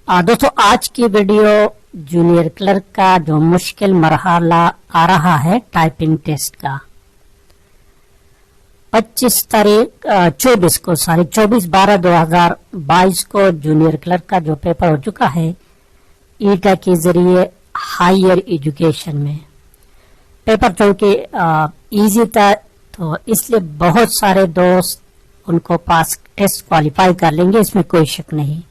दोस्तों आज की वीडियो जूनियर क्लर्क का जो मुश्किल मरहला आ रहा है टाइपिंग टेस्ट का 24/12/2022 को जूनियर क्लर्क का जो पेपर हो चुका है ईटा के जरिए हायर एजुकेशन में। पेपर चूंकि इजी था तो इसलिए बहुत सारे दोस्त उनको पास टेस्ट क्वालिफाई कर लेंगे, इसमें कोई शक नहीं।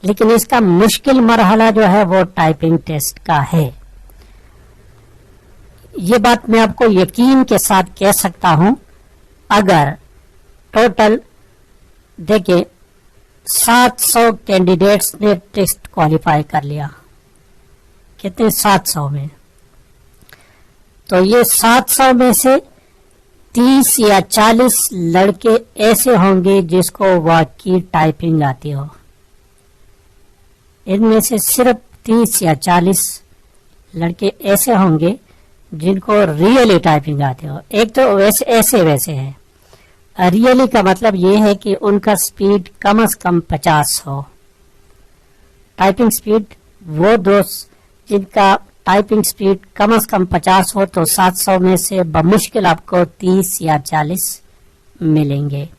लेकिन इसका मुश्किल मरहला जो है वो टाइपिंग टेस्ट का है। ये बात मैं आपको यकीन के साथ कह सकता हूं। अगर टोटल देखिए 700 कैंडिडेट्स ने टेस्ट क्वालिफाई कर लिया, कितने 700 में, तो ये 700 में से 30 या 40 लड़के ऐसे होंगे जिसको वाकई टाइपिंग आती हो। इनमें से सिर्फ 30 या 40 लड़के ऐसे होंगे जिनको रियली टाइपिंग आते हो। एक तो वैसे है, रियली का मतलब ये है कि उनका स्पीड कम से कम 50 हो। टाइपिंग स्पीड वो दोस्त जिनका टाइपिंग स्पीड कम से कम 50 हो तो 700 में से बमुश्किल आपको 30 या 40 मिलेंगे।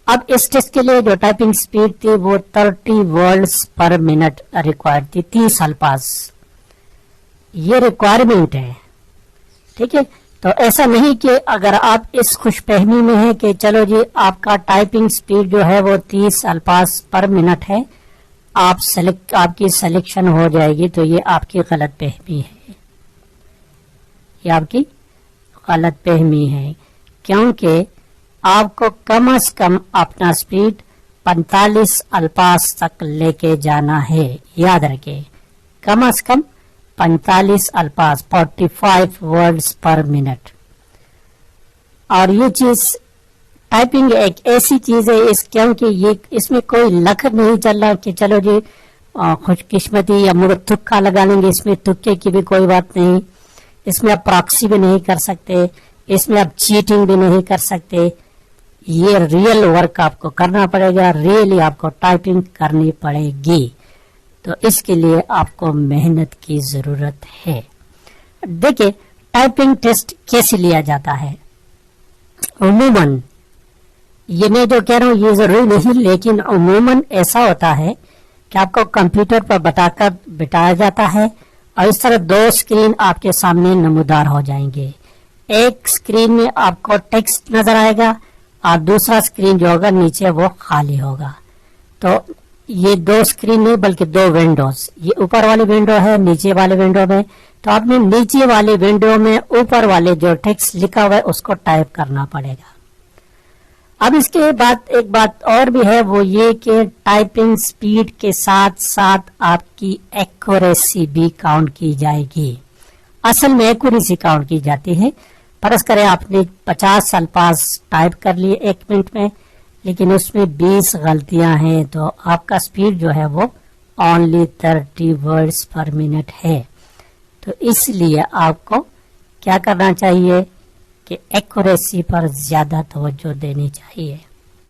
अब इस टेस्ट के लिए जो टाइपिंग स्पीड थी वो 30 वर्ड्स पर मिनट रिक्वायर्ड थी, 30 अल्फाज ये रिक्वायरमेंट है। ठीक है, तो ऐसा नहीं कि अगर आप इस खुशफहमी में है कि चलो जी आपका टाइपिंग स्पीड जो है वो 30 अल्फाज पर मिनट है, आपकी सिलेक्शन हो जाएगी, तो ये आपकी गलत फहमी है। ये आपकी गलत फहमी है, क्योंकि आपको कम से कम अपना स्पीड 45 अल्फाज तक लेके जाना है। याद रखें, कम से कम 45 अल्फाज, 45 वर्ड्स पर मिनट। और ये चीज टाइपिंग एक ऐसी चीज है क्योंकि ये इसमें कोई लक नहीं चल रहा कि चलो जी खुशकिस्मती या मुझे तुक्का लगा लेंगे। इसमें तुक्के की भी कोई बात नहीं, इसमें आप प्रॉक्सी भी नहीं कर सकते, इसमें आप चीटिंग भी नहीं कर सकते। ये रियल वर्क आपको करना पड़ेगा, रियली आपको टाइपिंग करनी पड़ेगी, तो इसके लिए आपको मेहनत की जरूरत है। देखिए टाइपिंग टेस्ट कैसे लिया जाता है। उमूमन ये मैं जो कह रहा हूँ ये जरूरी नहीं, लेकिन उमूमन ऐसा होता है कि आपको कंप्यूटर पर बिठाया जाता है और इस तरह 2 स्क्रीन आपके सामने नमूदार हो जाएंगे। एक स्क्रीन में आपको टेक्स्ट नजर आएगा और दूसरा स्क्रीन जो होगा नीचे वो खाली होगा। तो ये 2 स्क्रीन नहीं बल्कि 2 विंडोज, ये ऊपर वाली विंडो है, नीचे वाले विंडो में, तो आपने नीचे वाले विंडो में ऊपर वाले जो टेक्स्ट लिखा हुआ है उसको टाइप करना पड़ेगा। अब इसके बाद एक बात और भी है, वो ये कि टाइपिंग स्पीड के साथ साथ आपकी एक्यूरेसी भी काउंट की जाएगी। असल में एक्यूरेसी काउंट की जाती है। फर्ज करें आपने 50 अल्फाज टाइप कर लिए 1 मिनट में, लेकिन उसमें 20 गलतियां हैं, तो आपका स्पीड जो है वो ओनली 30 वर्ड्स पर मिनट है। तो इसलिए आपको क्या करना चाहिए कि एक्यूरेसी पर ज्यादा तवज्जो देनी चाहिए।